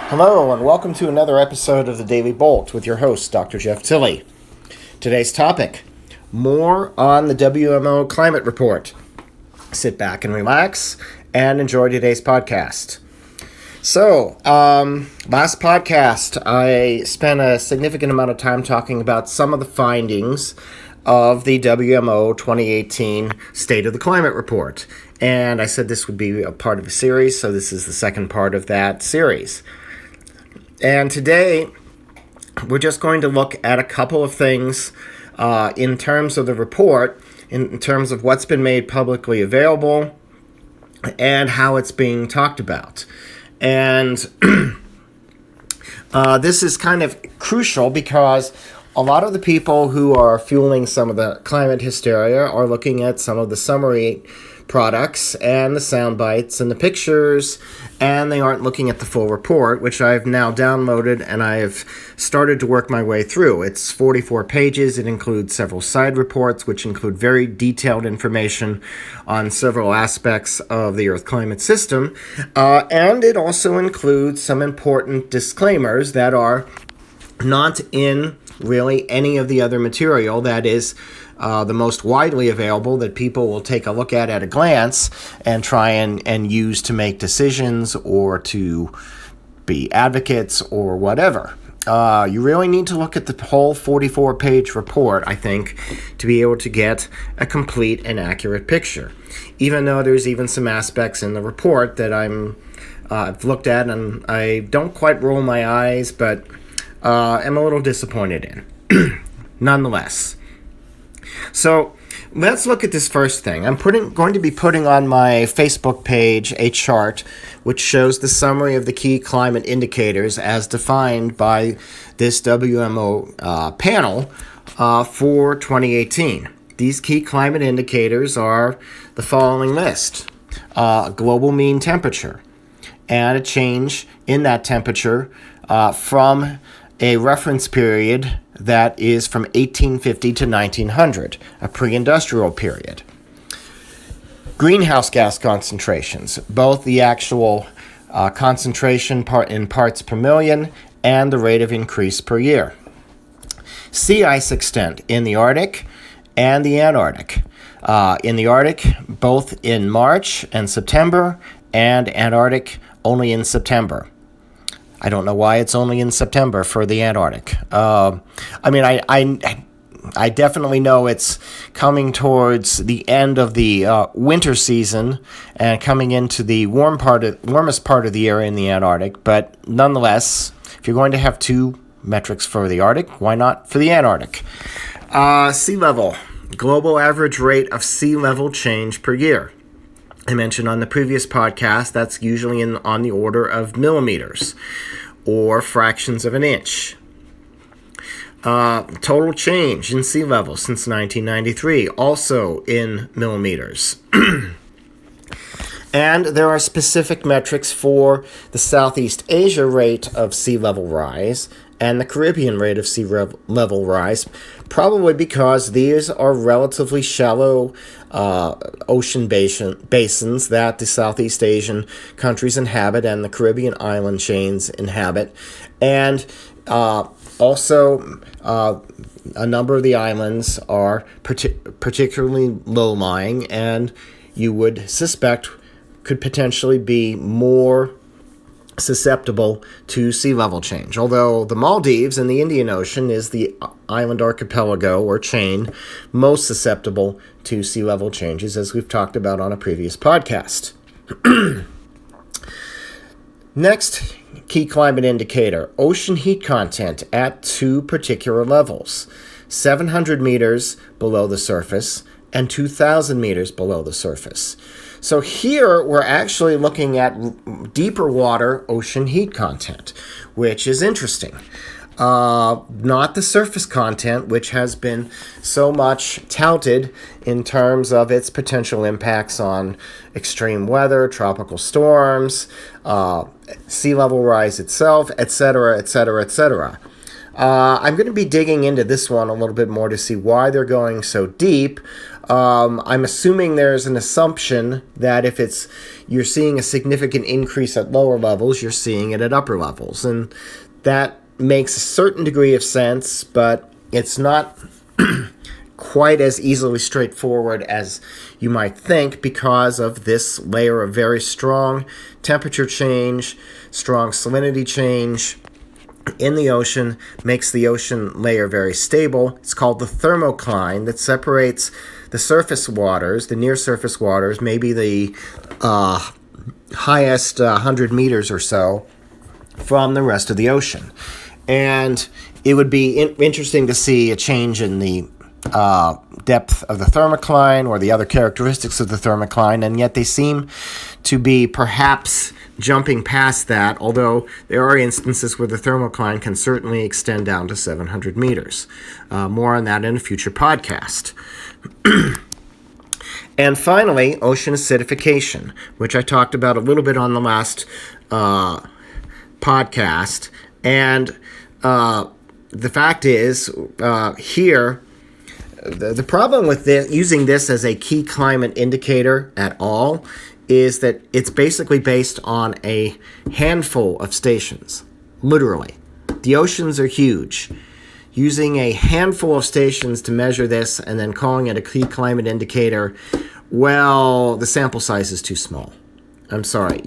Hello, and welcome to another episode of the Daily Bolt with your host, Dr. Jeff Tilley. Today's topic, more on the WMO climate report. Sit back and relax and enjoy today's podcast. So, last podcast, I spent a significant amount of time talking about some of the findings of the WMO 2018 State of the Climate Report. And I said this would be a part of a series, so this is the second part of that series. And today, we're just going to look at a couple of things in terms of the report, in terms of what's been made publicly available, and how it's being talked about. And this is kind of crucial because a lot of the people who are fueling some of the climate hysteria are looking at some of the summary products and the sound bites and the pictures, and they aren't looking at the full report, which I've now downloaded and I've started to work my way through. It's 44 pages. It includes several side reports, which include very detailed information on several aspects of the Earth climate system, and it also includes some important disclaimers that are not in really any of the other material that is the most widely available that people will take a look at a glance and try and use to make decisions or to be advocates or whatever. You really need to look at the whole 44-page report, I think, to be able to get a complete and accurate picture. Even though there's even some aspects in the report that I've looked at and I don't quite roll my eyes, but am a little disappointed in. Nonetheless. So let's look at this first thing. I'm going to be putting on my Facebook page a chart which shows the summary of the key climate indicators as defined by this WMO panel for 2018. These key climate indicators are the following list. Global mean temperature and a change in that temperature from a reference period that is from 1850 to 1900, a pre-industrial period. Greenhouse gas concentrations, both the actual concentration in parts per million and the rate of increase per year. Sea ice extent in the Arctic and the Antarctic. In the Arctic, both in March and September, and Antarctic only in September. I don't know why it's only in September for the Antarctic. I definitely know it's coming towards the end of the winter season and coming into the warmest part of the year in the Antarctic. But nonetheless, if you're going to have two metrics for the Arctic, why not for the Antarctic? Sea level, global average rate of sea level change per year. I mentioned on the previous podcast, that's usually on the order of millimeters or fractions of an inch. Total change in sea level since 1993, also in millimeters. And there are specific metrics for the Southeast Asia rate of sea level rise and the Caribbean rate of sea level rise, probably because these are relatively shallow ocean basins that the Southeast Asian countries inhabit and the Caribbean island chains inhabit. And also, a number of the islands are particularly low-lying, and you would suspect could potentially be more susceptible to sea level change. Although the Maldives and the Indian Ocean is the island archipelago or chain most susceptible to sea level changes, as we've talked about on a previous podcast. Next key climate indicator, ocean heat content at two particular levels, 700 meters below the surface and 2,000 meters below the surface. So here we're actually looking at deeper water ocean heat content, which is interesting. Not the surface content, which has been so much touted in terms of its potential impacts on extreme weather, tropical storms, sea level rise itself, etc., etc., etc. I'm going to be digging into this one a little bit more to see why they're going so deep, I'm assuming there's an assumption that if you're seeing a significant increase at lower levels, you're seeing it at upper levels. And that makes a certain degree of sense, but it's not quite as easily straightforward as you might think because of this layer of very strong temperature change, strong salinity change in the ocean, makes the ocean layer very stable. It's called the thermocline that separates the surface waters, the near surface waters, maybe the highest 100 meters or so, from the rest of the ocean. And it would be interesting to see a change in the depth of the thermocline or the other characteristics of the thermocline, and yet they seem to be perhaps jumping past that, although there are instances where the thermocline can certainly extend down to 700 meters. More on that in a future podcast. And finally, ocean acidification, which I talked about a little bit on the last podcast. And the fact is, here, the problem with this, using this as a key climate indicator at all, is that it's basically based on a handful of stations, literally. The oceans are huge. Using a handful of stations to measure this and then calling it a key climate indicator, well, the sample size is too small. I'm sorry.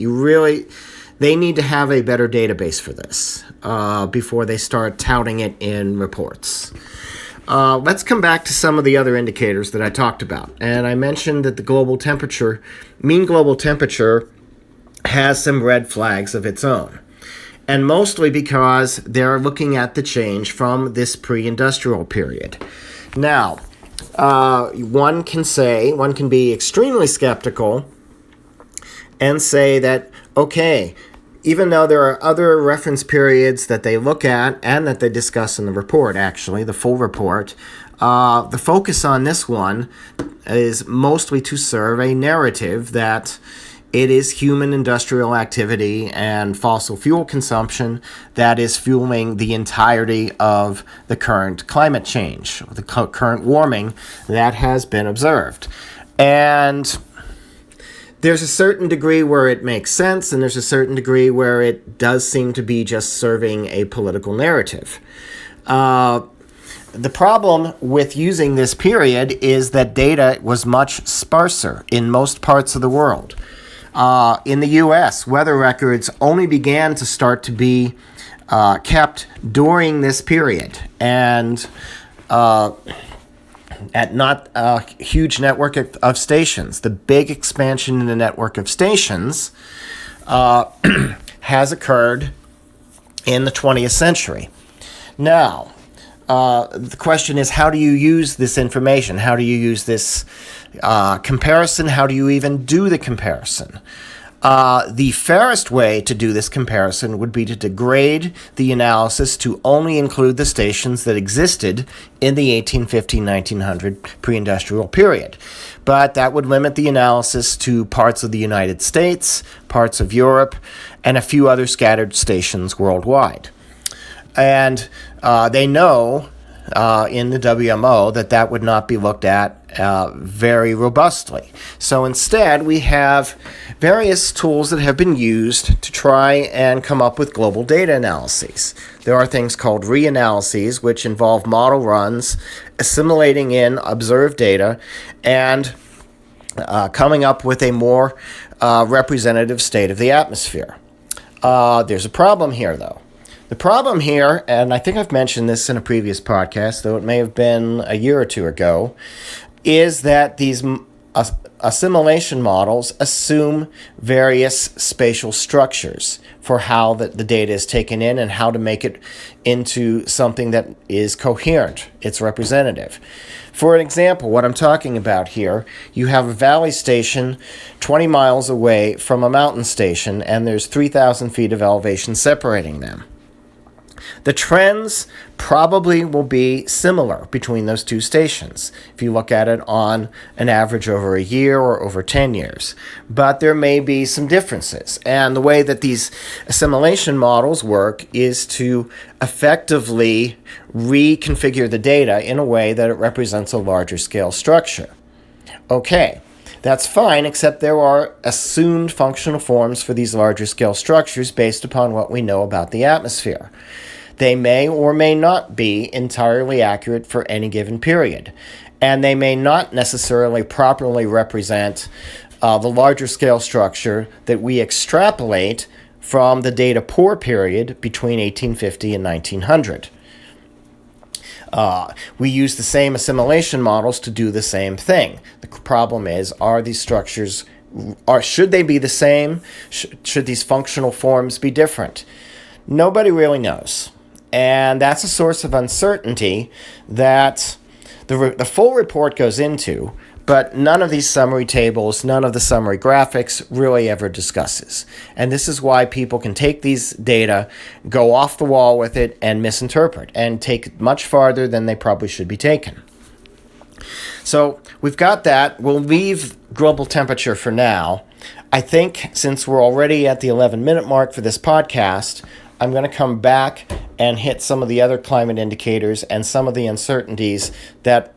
They need to have a better database for this before they start touting it in reports. Let's come back to some of the other indicators that I talked about. And I mentioned that the mean global temperature, has some red flags of its own. And mostly because they're looking at the change from this pre-industrial period. Now, one can be extremely skeptical and say that, okay, even though there are other reference periods that they look at and that they discuss in the report, actually, the full report, the focus on this one is mostly to serve a narrative that it is human industrial activity and fossil fuel consumption that is fueling the entirety of the current climate change, the current warming that has been observed. And there's a certain degree where it makes sense, and there's a certain degree where it does seem to be just serving a political narrative. The problem with using this period is that data was much sparser in most parts of the world. In the U.S., weather records only began to start to be kept during this period, and at not a huge network of stations. The big expansion in the network of stations has occurred in the 20th century. Now, the question is, how do you use this information? How do you use this comparison? How do you even do the comparison? The fairest way to do this comparison would be to degrade the analysis to only include the stations that existed in the 1850-1900 pre-industrial period. But that would limit the analysis to parts of the United States, parts of Europe, and a few other scattered stations worldwide. And they know in the WMO that would not be looked at very robustly. So instead, we have various tools that have been used to try and come up with global data analyses. There are things called reanalyses, which involve model runs, assimilating in observed data, and coming up with a more representative state of the atmosphere. There's a problem here, though. The problem here, and I think I've mentioned this in a previous podcast, though it may have been a year or two ago, is that these assimilation models assume various spatial structures for how the data is taken in and how to make it into something that is coherent, it's representative. For an example, what I'm talking about here, you have a valley station 20 miles away from a mountain station, and there's 3,000 feet of elevation separating them. The trends probably will be similar between those two stations if you look at it on an average over a year or over 10 years. But there may be some differences. And the way that these assimilation models work is to effectively reconfigure the data in a way that it represents a larger scale structure. Okay, that's fine, except there are assumed functional forms for these larger scale structures based upon what we know about the atmosphere. They may or may not be entirely accurate for any given period, and they may not necessarily properly represent the larger scale structure that we extrapolate from the data poor period between 1850 and 1900. We use the same assimilation models to do the same thing. The problem is, are these structures, should they be the same? Should these functional forms be different? Nobody really knows. And that's a source of uncertainty that the full report goes into, but none of these summary tables, none of the summary graphics really ever discusses. And this is why people can take these data, go off the wall with it, and misinterpret, and take it much farther than they probably should be taken. So we've got that. We'll leave global temperature for now. I think since we're already at the 11-minute mark for this podcast, I'm going to come back and hit some of the other climate indicators and some of the uncertainties that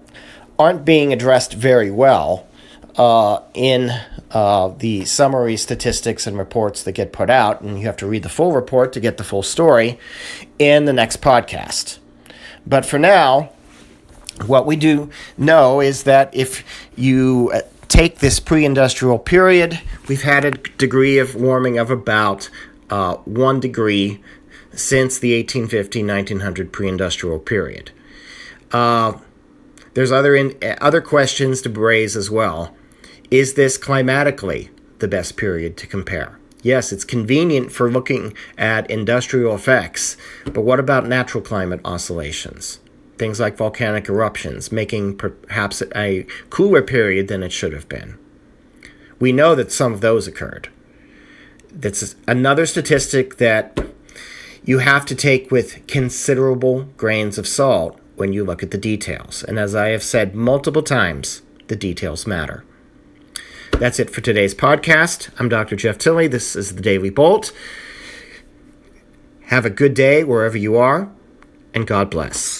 aren't being addressed very well in the summary statistics and reports that get put out, and you have to read the full report to get the full story in the next podcast. But for now, what we do know is that if you take this pre-industrial period, we've had a degree of warming of about 1 degree since the 1850-1900 pre-industrial period. There's other questions to raise as well. Is this climatically the best period to compare? Yes, it's convenient for looking at industrial effects, but what about natural climate oscillations? Things like volcanic eruptions, making perhaps a cooler period than it should have been. We know that some of those occurred. That's another statistic that you have to take with considerable grains of salt when you look at the details. And as I have said multiple times, the details matter. That's it for today's podcast. I'm Dr. Jeff Tilley. This is the Daily Bolt. Have a good day wherever you are, and God bless.